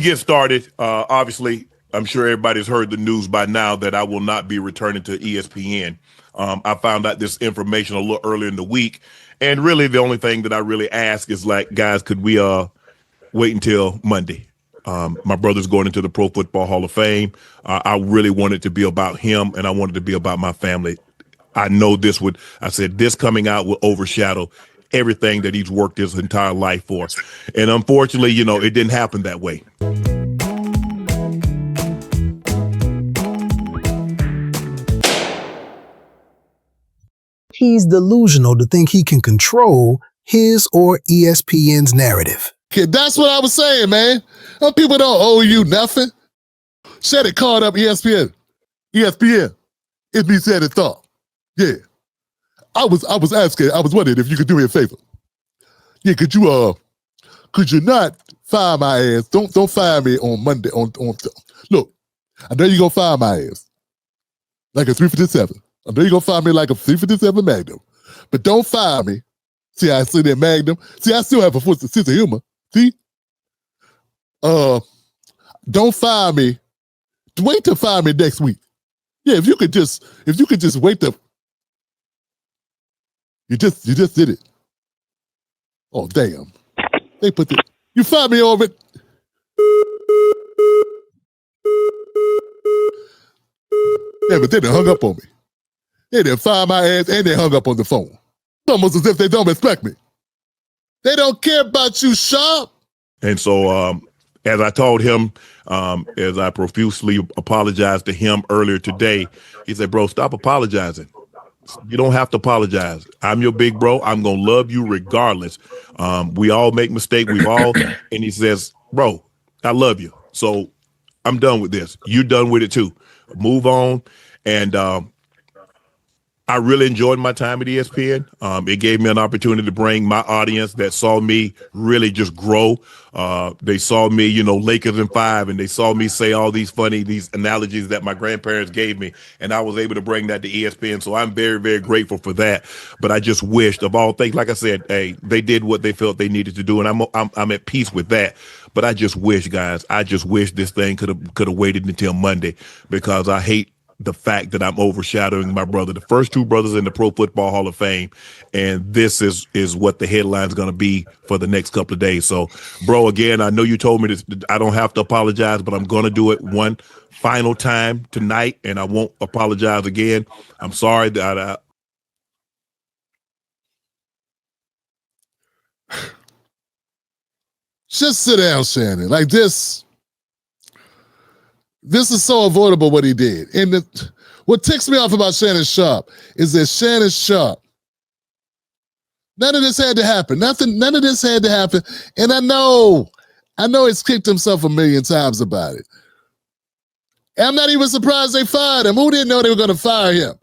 get started, obviously, I'm sure everybody's heard the news by now that I will not be returning to ESPN. I found out this information a little earlier in the week, and really the only thing that I really ask is like, guys, could we wait until Monday? My brother's going into the Pro Football Hall of Fame. I really wanted to be about him, and I wanted to be about my family. I know I said this coming out will overshadow everything that he's worked his entire life for. And unfortunately, it didn't happen that way. He's delusional to think he can control his or ESPN's narrative. Okay, that's what I was saying, man. Some people don't owe you nothing. Shannon called up ESPN. ESPN. It's me said it thought. Yeah. I was wondering if you could do me a favor. Yeah, could you not fire my ass? Don't fire me on Monday. Look, I know you're gonna fire my ass. Like a 357. I know you're gonna fire me like a 357 Magnum. But don't fire me. See, I see that Magnum. See, I still have a sense of humor. See? Don't fire me. Wait to fire me next week. Yeah, if you could just wait to. You just did it. Oh, damn. They put you fired me over it. Yeah, but they done hung up on me. They done fired my ass and they hung up on the phone. It's almost as if they don't respect me. They don't care about you, Sharp. And so, as I told him, as I profusely apologized to him earlier today, he said, bro, stop apologizing. You don't have to apologize. I'm your big bro. I'm going to love you regardless. We all make mistakes. And he says, bro, I love you. So I'm done with this. You're done with it too. Move on. And I really enjoyed my time at ESPN. It gave me an opportunity to bring my audience that saw me really just grow. They saw me, Lakers in 5, and they saw me say all these analogies that my grandparents gave me, and I was able to bring that to ESPN. So I'm very, very grateful for that. But I just wished, of all things, like I said, hey, they did what they felt they needed to do, and I'm at peace with that. But I just wish, guys, this thing could have waited until Monday, because I hate the fact that I'm overshadowing my brother, the first two brothers in the Pro Football Hall of Fame, and this is what the headline's going to be for the next couple of days. So, bro, again, I know you told me this, I don't have to apologize, but I'm going to do it one final time tonight, and I won't apologize again. I'm sorry that Just sit down, Shannon. Like this. This is so avoidable what he did. And what ticks me off about Shannon Sharp is that Shannon Sharp, none of this had to happen. None of this had to happen. And I know he's kicked himself a million times about it. And I'm not even surprised they fired him. Who didn't know they were going to fire him?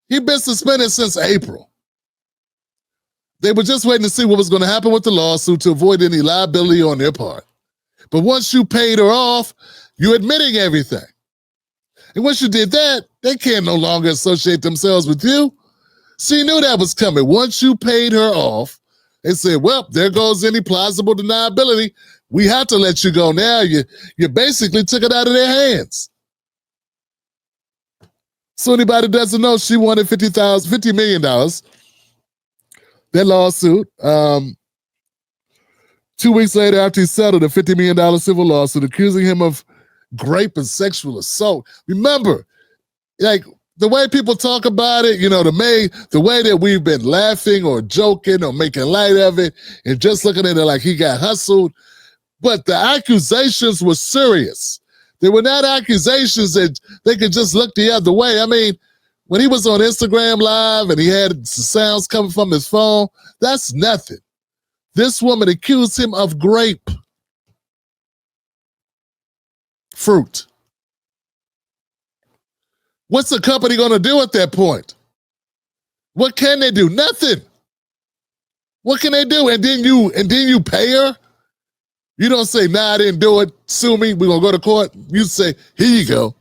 He'd been suspended since April. They were just waiting to see what was going to happen with the lawsuit to avoid any liability on their part. But once you paid her off, you're admitting everything. And once you did that, they can't no longer associate themselves with you. So you knew that was coming. Once you paid her off, they said, well, there goes any plausible deniability. We have to let you go now. You basically took it out of their hands. So anybody doesn't know, she wanted $50 million. That lawsuit, 2 weeks later, after he settled a $50 million civil lawsuit accusing him of rape and sexual assault. Remember, like the way people talk about it, the way that we've been laughing or joking or making light of it and just looking at it like he got hustled. But the accusations were serious. They were not accusations that they could just look the other way. I mean, when he was on Instagram Live and he had sounds coming from his phone, that's nothing. This woman accused him of grape. Fruit. What's the company going to do at that point? What can they do? Nothing. What can they do? And then you pay her? You don't say, nah, I didn't do it. Sue me. We're going to go to court. You say, here you go.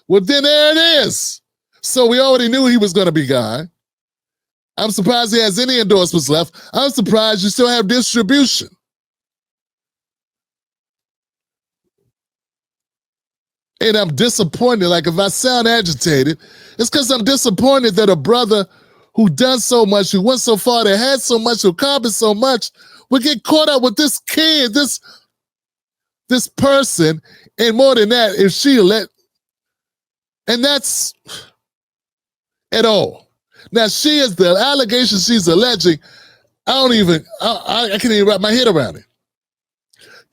Well, then there it is. So we already knew he was going to be gone. I'm surprised he has any endorsements left. I'm surprised you still have distribution. And I'm disappointed. Like if I sound agitated, it's because I'm disappointed that a brother who done so much, who went so far, that had so much, who accomplished so much, would get caught up with this kid, this person, and more than that, if she let, and that's at all. Now she is the allegation she's alleging. I can't even wrap my head around it.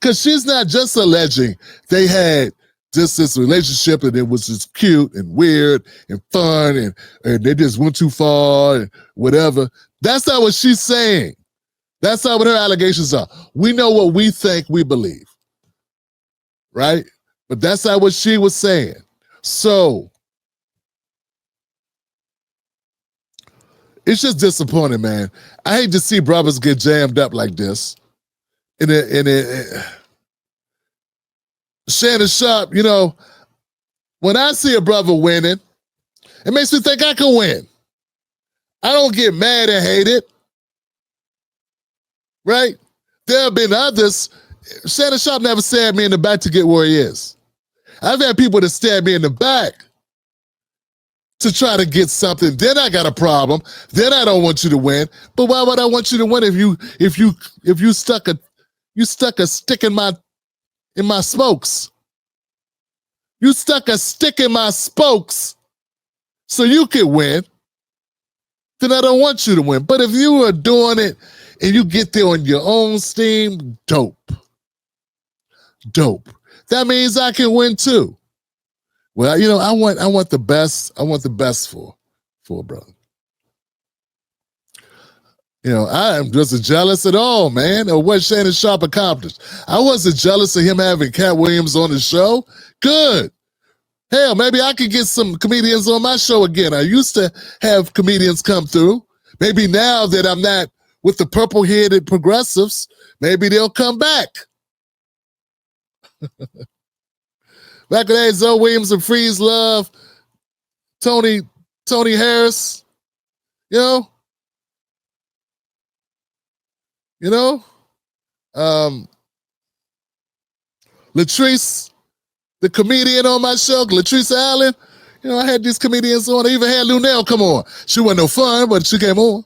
Because she's not just alleging they had just this relationship and it was just cute and weird and fun and they just went too far and whatever. That's not what she's saying. That's not what her allegations are. We know what we think we believe, right? But that's not what she was saying. So it's just disappointing, man. I hate to see brothers get jammed up like this. Shannon Sharpe, you know, when I see a brother winning, it makes me think I can win. I don't get mad and hate it. Right? There have been others. Shannon Sharpe never stabbed me in the back to get where he is. I've had people that stab me in the back to try to get something. Then I got a problem. Then I don't want you to win. But why would I want you to win if you stuck a stick in my spokes? You stuck a stick in my spokes so you could win. Then I don't want you to win. But if you are doing it and you get there on your own steam, dope. That means I can win too. Well, you know, I want the best. I want the best for a brother. You know, I am just jealous at all, man, of what Shannon Sharpe accomplished. I wasn't jealous of him having Cat Williams on the show. Good. Hell, maybe I could get some comedians on my show again. I used to have comedians come through. Maybe now that I'm not with the purple-headed progressives, maybe they'll come back. Back in the day, Zoe Williams and Freeze Love, Tony Harris, you know, Latrice, the comedian on my show, Latrice Allen. You know, I had these comedians on. I even had Lunel come on. She wasn't no fun, but she came on.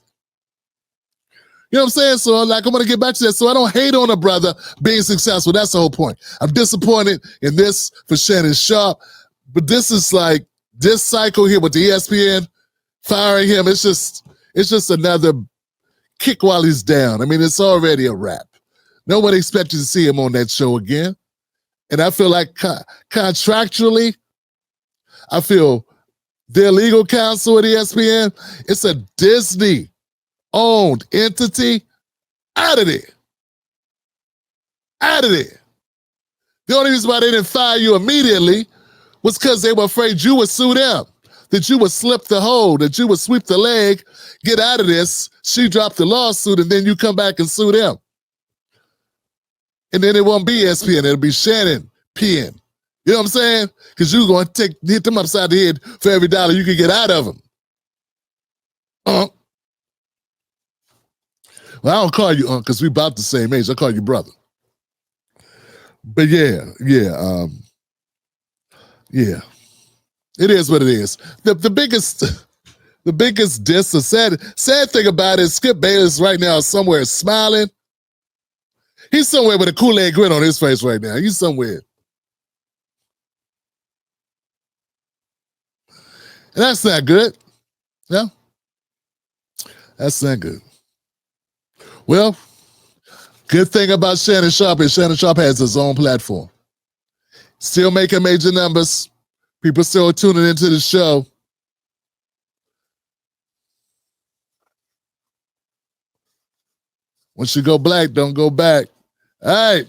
You know what I'm saying? So I'm going to get back to that. So I don't hate on a brother being successful. That's the whole point. I'm disappointed in this for Shannon Sharpe, but this is like this cycle here with the ESPN firing him. It's just another kick while he's down. I mean, it's already a wrap. Nobody expected to see him on that show again. And I feel like contractually, I feel their legal counsel at ESPN, it's a Disney-owned entity. Out of there. The only reason why they didn't fire you immediately was because they were afraid you would sue them, that you would slip the hold, that you would sweep the leg, get out of this, she dropped the lawsuit, and then you come back and sue them. And then it won't be ESPN, it'll be Shannon PN. You know what I'm saying? Because you're going to hit them upside the head for every dollar you can get out of them. Well, I don't call you because we about the same age. I call you brother. But yeah. It is what it is. The biggest diss, the sad thing about it is Skip Bayless right now is somewhere smiling. He's somewhere with a Kool-Aid grin on his face right now. He's somewhere. And that's not good. Yeah. That's not good. Well, good thing about Shannon Sharpe is Shannon Sharpe has his own platform. Still making major numbers. People still tuning into the show. Once you go black, don't go back. All right.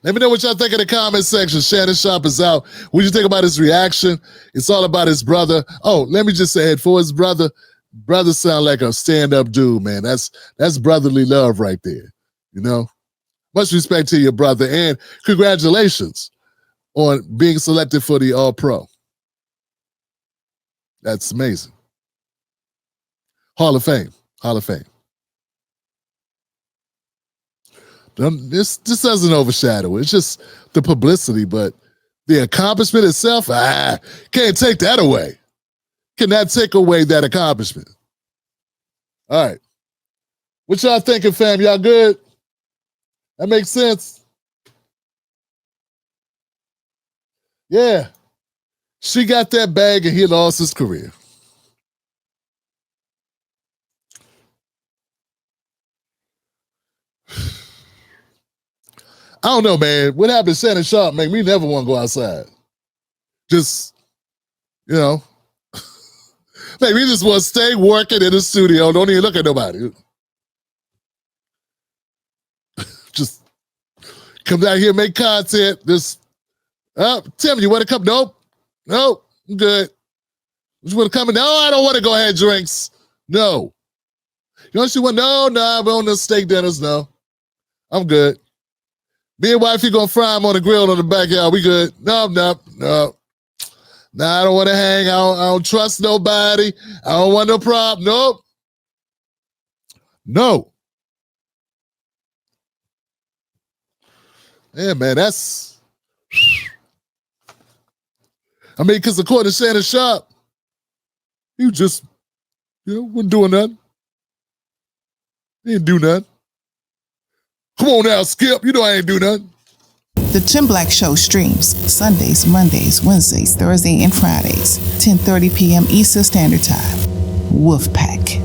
Let me know what y'all think in the comment section. Shannon Sharpe is out. What do you think about his reaction? It's all about his brother. Oh, let me just say it. For his brother sound like a stand-up dude, man. That's brotherly love right there. You know? Much respect to your brother. And congratulations on being selected for the All-Pro. That's amazing. Hall of Fame. This doesn't overshadow it. It's just the publicity, but The accomplishment itself, can't take that away. Cannot take away that accomplishment. All right. What y'all thinking, fam? Y'all good? That makes sense? Yeah. She got that bag and he lost his career. I don't know, man. What happened to Shannon Sharpe make me never want to go outside. Just, you know. Maybe he just want to stay working in the studio. Don't even look at nobody. Just come down here, make content. Just, Tim, you want to come? Nope. I'm good. You want to come in? No, I don't want to go have drinks. No. You know what you want? No, I'm on the steak dinners. No. I'm good. Me and wifey gonna fry them on the grill in the backyard. We good? No. Nah, I don't want to hang. I don't trust nobody. I don't want no problem. Nope. No. Yeah, man, that's. I mean, because according to Shannon Sharpe, you just, wasn't doing nothing. He didn't do nothing. Come on now, Skip. You know I ain't do nothing. The Tim Black Show streams Sundays, Mondays, Wednesdays, Thursdays, and Fridays, 10:30 p.m. Eastern Standard Time. Wolfpack.